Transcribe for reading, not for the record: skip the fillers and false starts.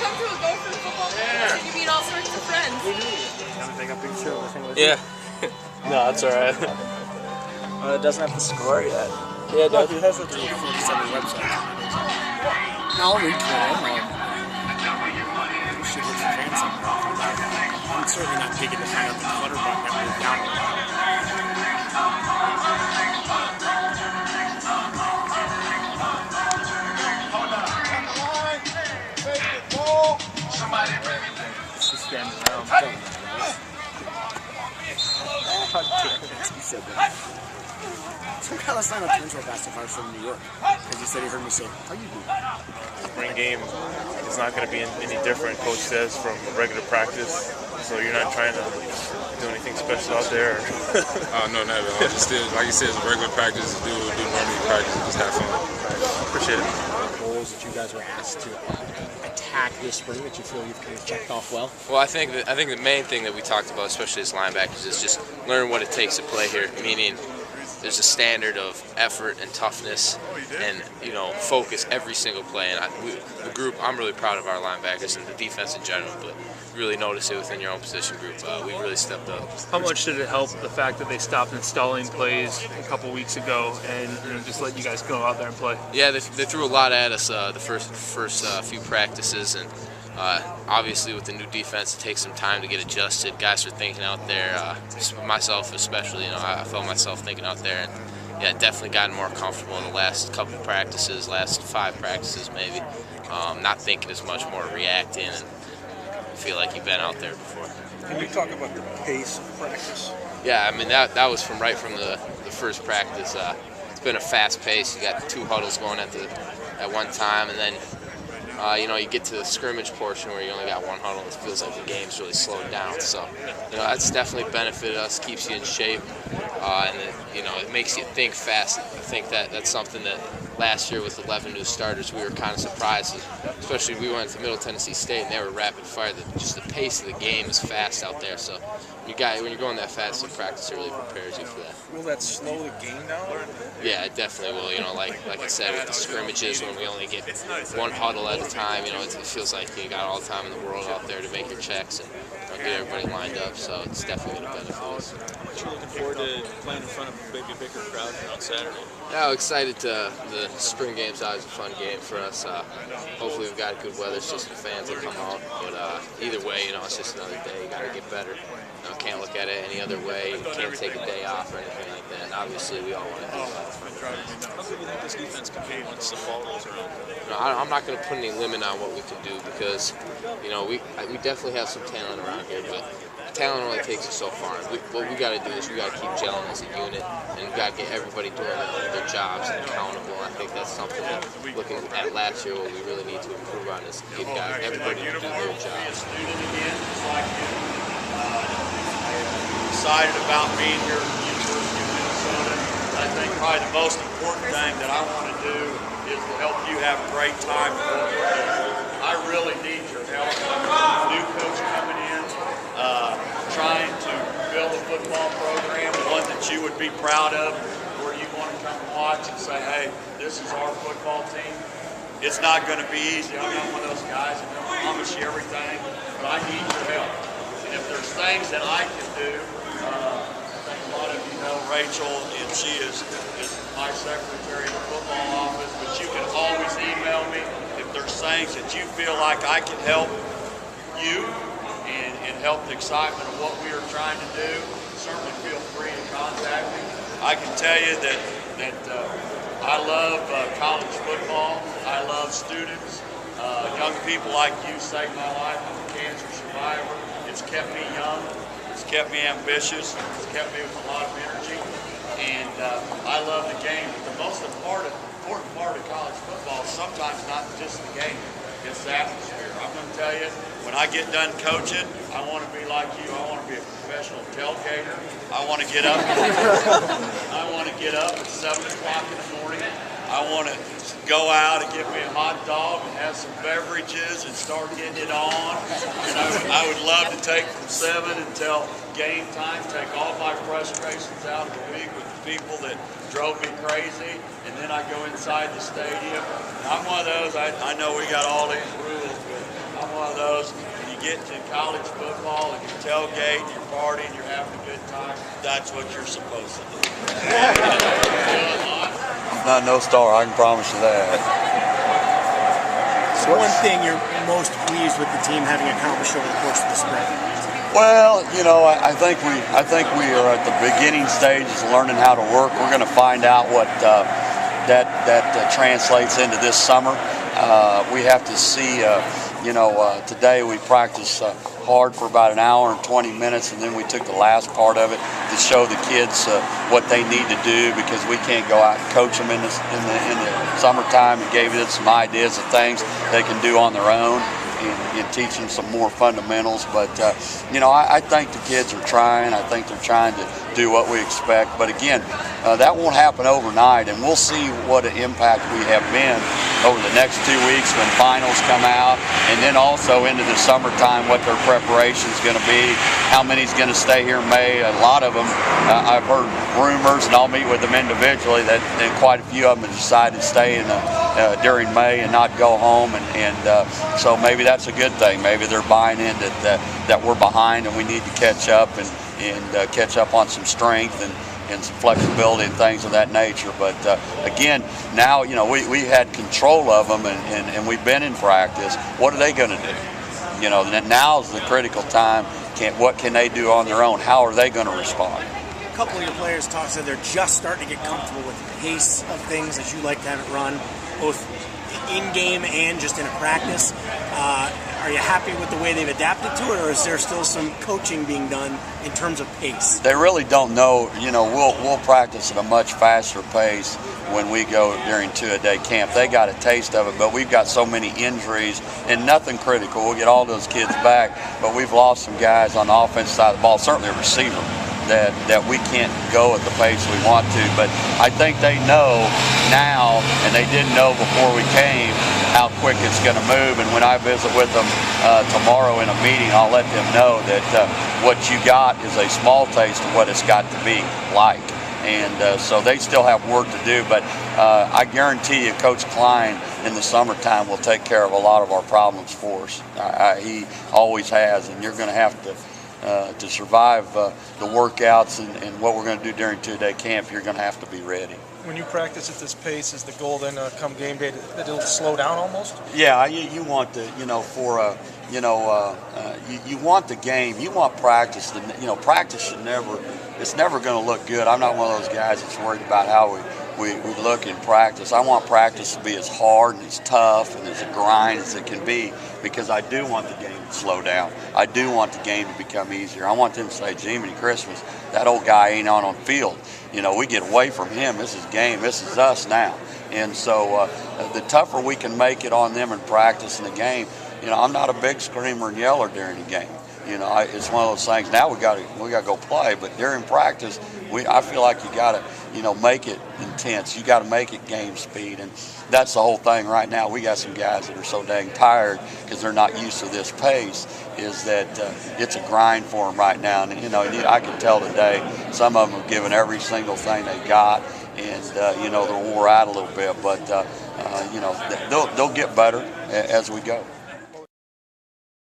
come to a Gophers football game, so you meet all sorts of friends. Yeah. No, that's alright. It doesn't have the score yet. Yeah, it does. It has like the 47 website. I'll read through it. We should look for fans somehow. I'm certainly not digging to find out the clutter button that moved down. It's just standing around. How dare he said that. Some guy last night on Twins asked if I was from New York, because he said he heard me say, "How you doing?" Spring game is not going to be any different, Coach says, from regular practice. So you're not trying to do anything special out there? No, not at all. Just like you said, it's regular practice. Do normal practice and just have fun. Appreciate it. Goals that you guys were asked to attack this spring that you feel you've kind of checked off well? Well, I think the main thing that we talked about, especially as linebackers, is just learn what it takes to play here. Meaning, there's a standard of effort and toughness, and focus every single play. And the group, I'm really proud of our linebackers and the defense in general, but really notice it within your own position group. We really stepped up. How much did it help the fact that they stopped installing plays a couple weeks ago and just let you guys go out there and play? Yeah, they threw a lot at us the first few practices, and obviously with the new defense, it takes some time to get adjusted. Guys are thinking out there, myself especially. I felt myself thinking out there, and yeah, definitely gotten more comfortable in the last couple practices, last 5 practices maybe. Not thinking as much, more reacting, and feel like you've been out there before. Can you talk about the pace of practice? Yeah, I mean that was right from the first practice. It's been a fast pace. You got 2 huddles going at one time, and then you get to the scrimmage portion where you only got 1 huddle. It feels like the game's really slowed down. So that's definitely benefited us. Keeps you in shape, and it makes you think fast. I think that's something that last year with 11 new starters, we were kind of surprised. Especially we went to Middle Tennessee State and they were rapid fire. Just the pace of the game is fast out there. So when you're going that fast in practice, it really prepares you for that. Will that slow the game down? Yeah, it definitely will. Like I said, with the scrimmages, when we only get 1 huddle at a time, it feels like you got all the time in the world out there to make your checks and get everybody lined up. So it's definitely going to benefit us. You're looking forward to playing in front of a bigger crowd on Saturday. Yeah, I'm excited. The spring game's always a fun game for us. Hopefully we've got good weather. It's just the fans that come out. But either way, it's just another day. You got to get better. Can't look at it any other way. You can't take a day off or anything like that. And obviously, we all want to do that. How good do you think this defense can be once the ball rolls around? I'm not going to put any limit on what we can do because, we definitely have some talent around here, but talent only takes us so far. What we got to do is we got to keep gelling as a unit, and we got to get everybody doing their jobs and accountable. I think that's something that, looking at last year, what we really need to improve on is get everybody to do their jobs. Excited about being here at the University of Minnesota. I think probably the most important thing that I want to do is to help you have a great time. I really need your help. New coach coming in, trying to build a football program, one that you would be proud of, where you want to come and watch and say, hey, this is our football team. It's not going to be easy. I'm not one of those guys that don't promise you everything, but I need your help. And if there's things that I can do, I think a lot of you know Rachel, and she is my secretary in the football office, but you can always email me if there's things that you feel like I can help you and help the excitement of what we are trying to do. Certainly feel free to contact me. I can tell you that I love college football. I love students. Young people like you saved my life. I'm a cancer survivor. It's kept me young. It's kept me ambitious. It's kept me with a lot of energy. And I love the game. But the most important part of college football is sometimes not just the game. It's the atmosphere. I'm going to tell you, when I get done coaching, I want to be like you. I want to be a professional tailgater. I want to get up. I want to get up at 7 o'clock in the morning. I want to go out and get me a hot dog and have some beverages and start getting it on. And I would love to take from 7 until game time, take all my frustrations out of the week with the people that drove me crazy. And then I go inside the stadium. I'm one of those, I know we got all these rules, but I'm one one of those. You get to college football and you tailgate, and you're partying, you're having a good time. That's what you're supposed to do. Not no star, I can promise you that. So one thing you're most pleased with the team having accomplished over the course of the spring? Well, I think we are at the beginning stages of learning how to work. We're going to find out what that translates into this summer. We have to see. Today we practiced hard for about an hour and 20 minutes, and then we took the last part of it to show the kids what they need to do, because we can't go out and coach them in the summertime, and gave them some ideas of things they can do on their own. And teach them some more fundamentals. But, I think the kids are trying. I think they're trying to do what we expect. But again, that won't happen overnight, and we'll see what an impact we have been over the next 2 weeks when finals come out, and then also into the summertime, what their preparation is going to be, how many's going to stay here in May. A lot of them, I've heard rumors, and I'll meet with them individually, that quite a few of them have decided to stay during May and not go home, and so maybe that's a good thing. Maybe they're buying in that we're behind and we need to catch up and catch up on some strength and some flexibility and things of that nature. But again, now we had control of them and we've been in practice. What are they going to do? Now is the critical time. What can they do on their own? How are they going to respond? A couple of your players said they're just starting to get comfortable with the pace of things as you like to have it run, both in-game and just in a practice. Are you happy with the way they've adapted to it, or is there still some coaching being done in terms of pace? They really don't know. We'll practice at a much faster pace when we go during two-a-day camp. They got a taste of it, but we've got so many injuries and nothing critical. We'll get all those kids back, but we've lost some guys on the offensive side of the ball, certainly a receiver, that we can't go at the pace we want to. But I think they know now, and they didn't know before we came, how quick it's going to move. And when I visit with them tomorrow in a meeting, I'll let them know that what you got is a small taste of what it's got to be like. And so they still have work to do, but I guarantee you Coach Klein in the summertime will take care of a lot of our problems for us. He always has, and you're going to have to survive the workouts and what we're going to do during two-day camp. You're going to have to be ready. When you practice at this pace, is the goal then come game day that it'll slow down almost? Yeah, you want to, you want the game, you want practice. Practice should it's never going to look good. I'm not one of those guys that's worried about how we look in practice. I want practice to be as hard and as tough and as a grind as it can be, because I do want the game to slow down. I do want the game to become easier. I want them to say, Jiminy Christmas, that old guy ain't on field. We get away from him. This is game. This is us now. And so the tougher we can make it on them in practice in the game, I'm not a big screamer and yeller during the game. It's one of those things. Now we got to go play, but during practice, I feel like you got to make it intense. You got to make it game speed, and that's the whole thing right now. We got some guys that are so dang tired because they're not used to this pace. Is that it's a grind for them right now, and I can tell today some of them have given every single thing they got, and they're wore out a little bit, but they'll get better as we go.